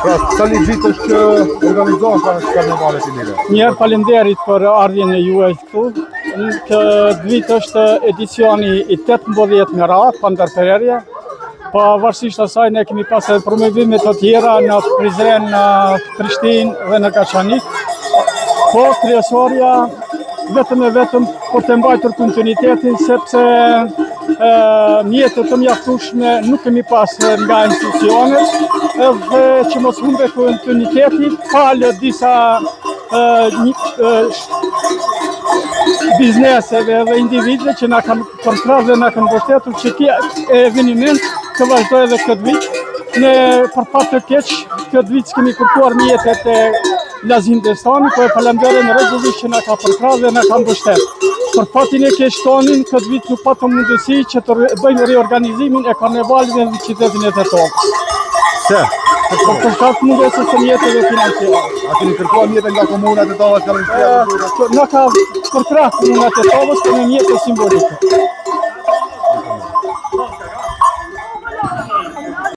Pra, sa një ditë është që organizohen karnevalet i lire? Njerë falenderit për ardhjen e juaj këtu. Këtë vit është edicioni i 18 me radhë, pa ndërprerje. Pavarësisht asaj ne kemi pas edhe promovime të tjera në Prizren, në Prishtinë dhe në Kaçanik. Po kryesorja vetëm e vetëm për të mbajtur kontinuitetin, sepse mjetët të mjaftueshme nuk kemi pas nga institucionet, edhe që mos humbe kontinuiteti, falë disa bizneseve dhe individëve që na kanë përkrahur dhe na kanë mbështetur që kjo eveniment të vazhdojë edhe këtë vit. Ne për fat të keq këtë vit kemi kërkuar mjetet e Lazin Destani, po e falenderojmë rregullisht që na ka përkrahur dhe na ka mbështetur. Për fatin e keq tonin, këtë vit nuk patëm mundësi që të bëjmë reorganizimin e karnevalit në qytetin e Tetovës. Se? Për shkak të mungesës së mjeteve financiare. A keni kërkuar mjete nga komuna e Tetovës? Na ka përkrahur komuna e Tetovës me mjete simbolike.